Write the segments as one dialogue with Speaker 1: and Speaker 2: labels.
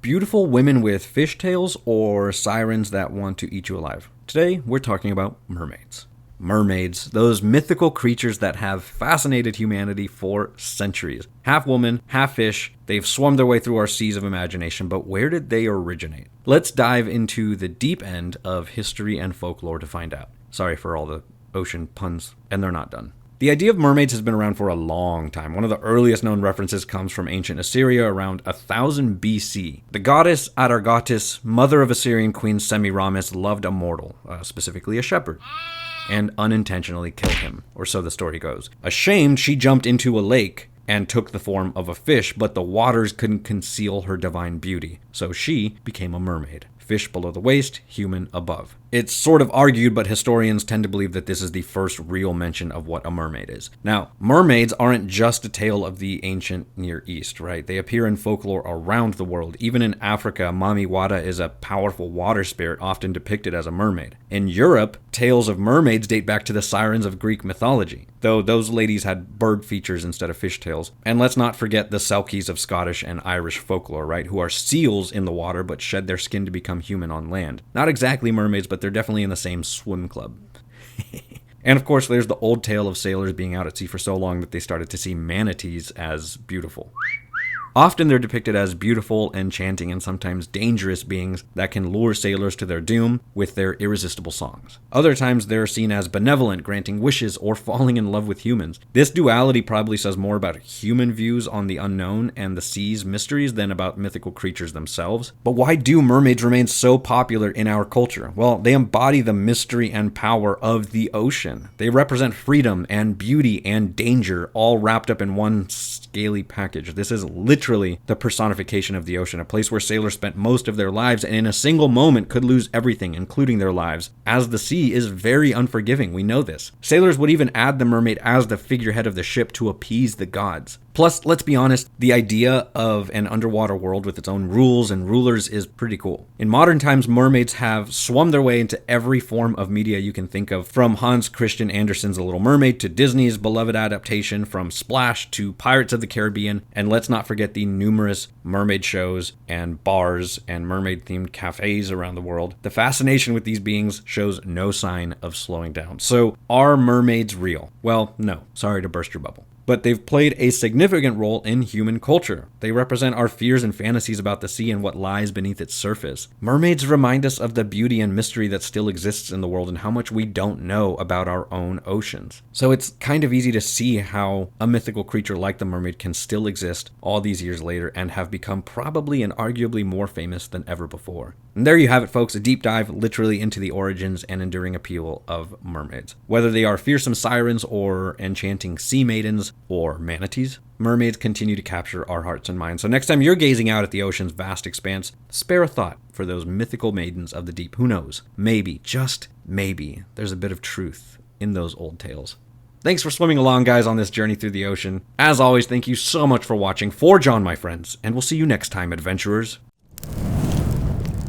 Speaker 1: beautiful women with fishtails or sirens that want to eat you alive? Today, we're talking about mermaids. Mermaids, those mythical creatures that have fascinated humanity for centuries. Half woman, half fish, they've swarmed their way through our seas of imagination, but where did they originate? Let's dive into the deep end of history and folklore to find out. Sorry for all the ocean puns, and they're not done. The idea of mermaids has been around for a long time. One of the earliest known references comes from ancient Assyria around 1000 BC. The goddess Atargatis, mother of Assyrian queen Semiramis, loved a mortal, specifically a shepherd, and unintentionally killed him, or so the story goes. Ashamed, she jumped into a lake and took the form of a fish, but the waters couldn't conceal her divine beauty, so she became a mermaid. Fish below the waist, human above. It's sort of argued, but historians tend to believe that this is the first real mention of what a mermaid is. Now, mermaids aren't just a tale of the ancient Near East, right? They appear in folklore around the world. Even in Africa, Mami Wata is a powerful water spirit often depicted as a mermaid. In Europe, tales of mermaids date back to the sirens of Greek mythology, though those ladies had bird features instead of fishtails. And let's not forget the Selkies of Scottish and Irish folklore, right? Who are seals in the water but shed their skin to become human on land. Not exactly mermaids, but they're definitely in the same swim club. And of course, there's the old tale of sailors being out at sea for so long that they started to see manatees as beautiful. Often they're depicted as beautiful, enchanting, and sometimes dangerous beings that can lure sailors to their doom with their irresistible songs. Other times they're seen as benevolent, granting wishes, or falling in love with humans. This duality probably says more about human views on the unknown and the sea's mysteries than about mythical creatures themselves. But why do mermaids remain so popular in our culture? Well, they embody the mystery and power of the ocean. They represent freedom and beauty and danger, all wrapped up in one scaly package. This is literally the personification of the ocean, a place where sailors spent most of their lives and in a single moment could lose everything, including their lives, as the sea is very unforgiving. We know this. Sailors would even add the mermaid as the figurehead of the ship to appease the gods. Plus, let's be honest, the idea of an underwater world with its own rules and rulers is pretty cool. In modern times, mermaids have swum their way into every form of media you can think of, from Hans Christian Andersen's The Little Mermaid to Disney's beloved adaptation, from Splash to Pirates of the Caribbean, and let's not forget the numerous mermaid shows and bars and mermaid-themed cafes around the world. The fascination with these beings shows no sign of slowing down. So, are mermaids real? Well, no. Sorry to burst your bubble. But they've played a significant role in human culture. They represent our fears and fantasies about the sea and what lies beneath its surface. Mermaids remind us of the beauty and mystery that still exists in the world and how much we don't know about our own oceans. So it's kind of easy to see how a mythical creature like the mermaid can still exist all these years later and have become probably and arguably more famous than ever before. And there you have it, folks, a deep dive literally into the origins and enduring appeal of mermaids. Whether they are fearsome sirens or enchanting sea maidens or manatees, mermaids continue to capture our hearts and minds. So next time you're gazing out at the ocean's vast expanse, spare a thought for those mythical maidens of the deep. Who knows? Maybe, just maybe, there's a bit of truth in those old tales. Thanks for swimming along, guys, on this journey through the ocean. As always, thank you so much for watching. Forge on, my friends, and we'll see you next time, adventurers.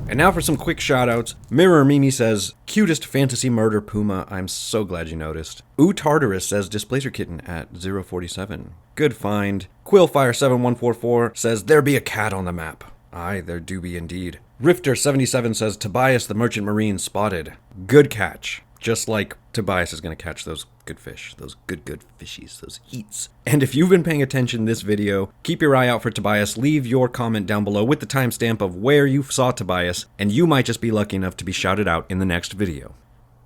Speaker 1: And now for some quick shoutouts. Mirror Mimi says, cutest fantasy murder puma, I'm so glad you noticed. Ooh Tartarus says, Displacer Kitten at 047. Good find. Quillfire7144 says, there be a cat on the map. Aye, there do be indeed. Rifter77 says, Tobias the Merchant Marine spotted. Good catch. Just like Tobias is going to catch those good fish, those good fishies, those eats. And if you've been paying attention to this video, keep your eye out for Tobias. Leave your comment down below with the timestamp of where you saw Tobias, and you might just be lucky enough to be shouted out in the next video.